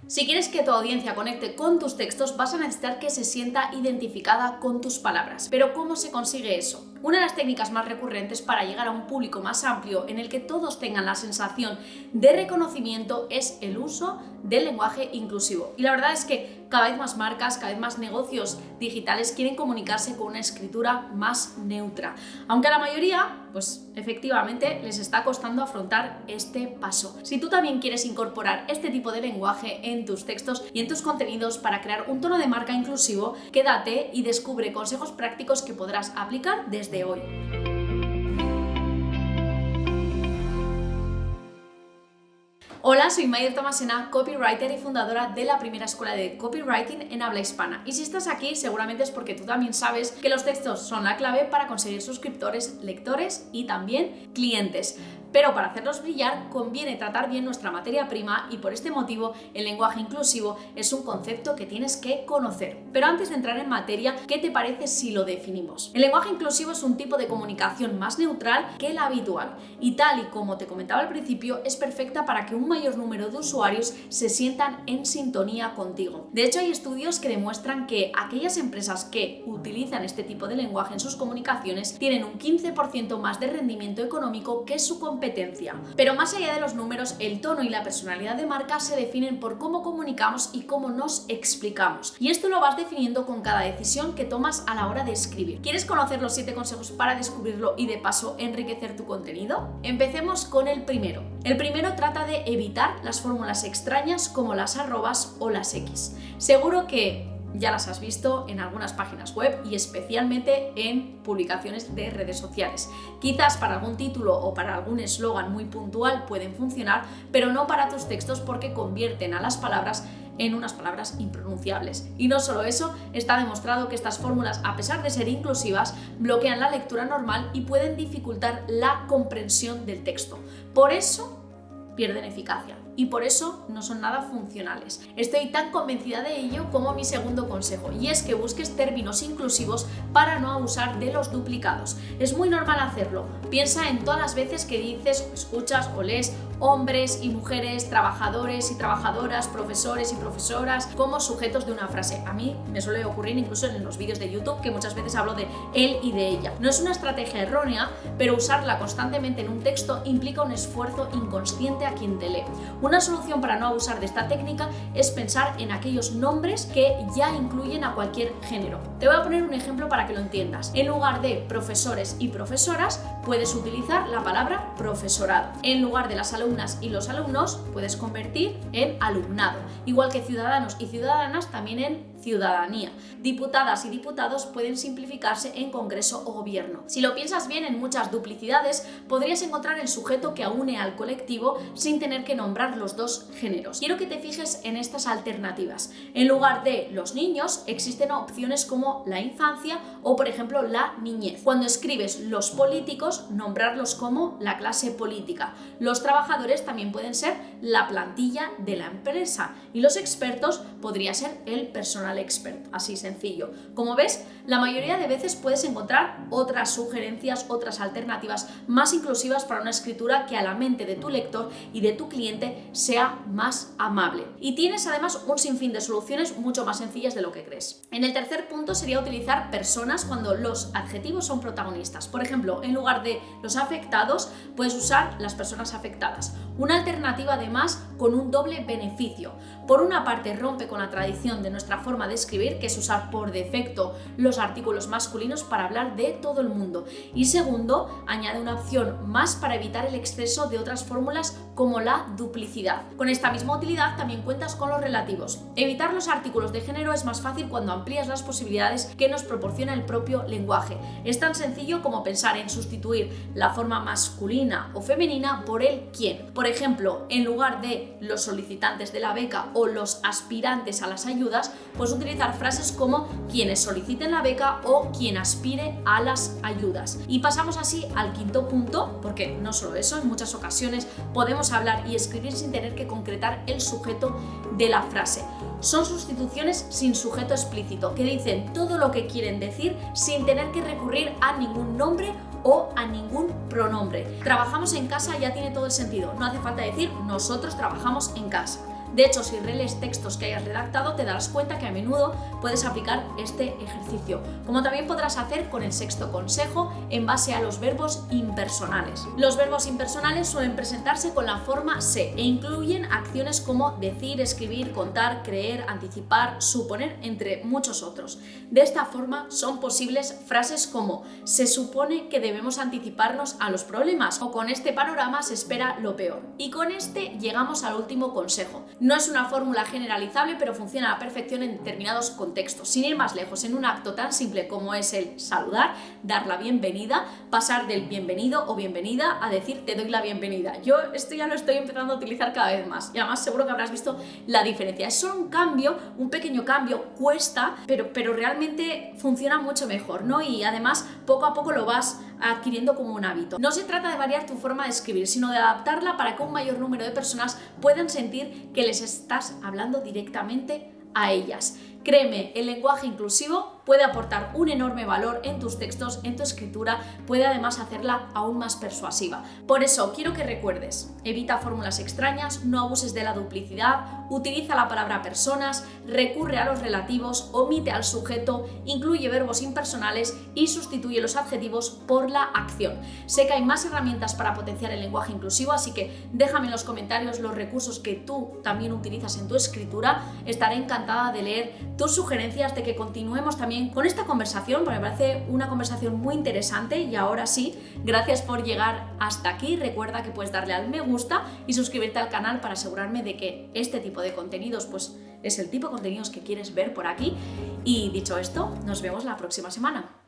Si quieres que tu audiencia conecte con tus textos, vas a necesitar que se sienta identificada con tus palabras. Pero ¿cómo se consigue eso? Una de las técnicas más recurrentes para llegar a un público más amplio en el que todos tengan la sensación de reconocimiento es el uso del lenguaje inclusivo. Y la verdad es que cada vez más marcas, cada vez más negocios digitales quieren comunicarse con una escritura más neutra. Aunque a la mayoría, pues efectivamente, les está costando afrontar este paso. Si tú también quieres incorporar este tipo de lenguaje en tus textos y en tus contenidos para crear un tono de marca inclusivo, quédate y descubre consejos prácticos que podrás aplicar desde hoy. Hola, soy Maider Tomasena, copywriter y fundadora de la primera escuela de copywriting en habla hispana. Y si estás aquí, seguramente es porque tú también sabes que los textos son la clave para conseguir suscriptores, lectores y también clientes. Pero para hacerlos brillar conviene tratar bien nuestra materia prima y por este motivo el lenguaje inclusivo es un concepto que tienes que conocer. Pero antes de entrar en materia, ¿qué te parece si lo definimos? El lenguaje inclusivo es un tipo de comunicación más neutral que la habitual y tal y como te comentaba al principio, es perfecta para que un mayor número de usuarios se sientan en sintonía contigo. De hecho, hay estudios que demuestran que aquellas empresas que utilizan este tipo de lenguaje en sus comunicaciones tienen un 15% más de rendimiento económico que su competencia. Pero más allá de los números, el tono y la personalidad de marca se definen por cómo comunicamos y cómo nos explicamos. Y esto lo vas definiendo con cada decisión que tomas a la hora de escribir. ¿Quieres conocer los 7 consejos para descubrirlo y de paso enriquecer tu contenido? Empecemos con el primero. El primero trata de evitar las fórmulas extrañas como las arrobas o las X. Seguro que ya las has visto en algunas páginas web y especialmente en publicaciones de redes sociales. Quizás para algún título o para algún eslogan muy puntual pueden funcionar, pero no para tus textos porque convierten a las palabras en unas palabras impronunciables. Y no solo eso, está demostrado que estas fórmulas, a pesar de ser inclusivas, bloquean la lectura normal y pueden dificultar la comprensión del texto. Por eso pierden eficacia y por eso no son nada funcionales. Estoy tan convencida de ello como mi segundo consejo, y es que busques términos inclusivos para no abusar de los duplicados. Es muy normal hacerlo. Piensa en todas las veces que dices, escuchas o lees hombres y mujeres, trabajadores y trabajadoras, profesores y profesoras como sujetos de una frase. A mí me suele ocurrir incluso en los vídeos de YouTube que muchas veces hablo de él y de ella. No es una estrategia errónea, pero usarla constantemente en un texto implica un esfuerzo inconsciente a quien te lee. Una solución para no abusar de esta técnica es pensar en aquellos nombres que ya incluyen a cualquier género. Te voy a poner un ejemplo para que lo entiendas. En lugar de profesores y profesoras, puedes utilizar la palabra profesorado. En lugar de las alumnas y los alumnos, puedes convertir en alumnado. Igual que ciudadanos y ciudadanas, también en ciudadanía. Diputadas y diputados pueden simplificarse en Congreso o Gobierno. Si lo piensas bien, en muchas duplicidades podrías encontrar el sujeto que une al colectivo sin tener que nombrar los dos géneros. Quiero que te fijes en estas alternativas. En lugar de los niños, existen opciones como la infancia o, por ejemplo, la niñez. Cuando escribes los políticos, nombrarlos como la clase política. Los trabajadores también pueden ser la plantilla de la empresa y los expertos podría ser el personal experto, así sencillo. Como ves, la mayoría de veces puedes encontrar otras sugerencias, otras alternativas más inclusivas para una escritura que a la mente de tu lector y de tu cliente sea más amable. Y tienes además un sinfín de soluciones mucho más sencillas de lo que crees. En el tercer punto sería utilizar personas cuando los adjetivos son protagonistas. Por ejemplo, en lugar de los afectados, puedes usar las personas afectadas. Una alternativa además con un doble beneficio. Por una parte, rompe con la tradición de nuestra forma de escribir, que es usar por defecto los artículos masculinos para hablar de todo el mundo. Y segundo, añade una opción más para evitar el exceso de otras fórmulas como la duplicidad. Con esta misma utilidad también cuentas con los relativos. Evitar los artículos de género es más fácil cuando amplías las posibilidades que nos proporciona el propio lenguaje. Es tan sencillo como pensar en sustituir la forma masculina o femenina por el quién. Por ejemplo, en lugar de los solicitantes de la beca o los aspirantes a las ayudas, pues utilizar frases como quienes soliciten la beca o quien aspire a las ayudas. Y pasamos así al quinto punto, porque no solo eso, en muchas ocasiones podemos hablar y escribir sin tener que concretar el sujeto de la frase. Son sustituciones sin sujeto explícito, que dicen todo lo que quieren decir sin tener que recurrir a ningún nombre o a ningún pronombre. Trabajamos en casa ya tiene todo el sentido, no hace falta decir nosotros trabajamos en casa. De hecho, si relees textos que hayas redactado, te darás cuenta que a menudo puedes aplicar este ejercicio, como también podrás hacer con el sexto consejo en base a los verbos impersonales. Los verbos impersonales suelen presentarse con la forma se e incluyen acciones como decir, escribir, contar, creer, anticipar, suponer, entre muchos otros. De esta forma son posibles frases como se supone que debemos anticiparnos a los problemas o con este panorama se espera lo peor. Y con este llegamos al último consejo. No es una fórmula generalizable, pero funciona a la perfección en determinados contextos. Sin ir más lejos, en un acto tan simple como es el saludar, dar la bienvenida, pasar del bienvenido o bienvenida a decir te doy la bienvenida. Yo esto ya lo estoy empezando a utilizar cada vez más y además seguro que habrás visto la diferencia. Es solo un cambio, un pequeño cambio, cuesta, pero realmente funciona mucho mejor, ¿no? Y además poco a poco lo vas adquiriendo como un hábito. No se trata de variar tu forma de escribir, sino de adaptarla para que un mayor número de personas puedan sentir que les estás hablando directamente a ellas. Créeme, el lenguaje inclusivo puede aportar un enorme valor en tus textos, en tu escritura, puede además hacerla aún más persuasiva. Por eso, quiero que recuerdes, evita fórmulas extrañas, no abuses de la duplicidad, utiliza la palabra personas, recurre a los relativos, omite al sujeto, incluye verbos impersonales y sustituye los adjetivos por la acción. Sé que hay más herramientas para potenciar el lenguaje inclusivo, así que déjame en los comentarios los recursos que tú también utilizas en tu escritura. Estaré encantada de leer tus sugerencias, de que continuemos también con esta conversación, porque me parece una conversación muy interesante. Y ahora sí, gracias por llegar hasta aquí. Recuerda que puedes darle al me gusta y suscribirte al canal para asegurarme de que este tipo de contenidos pues es el tipo de contenidos que quieres ver por aquí. Y dicho esto, nos vemos la próxima semana.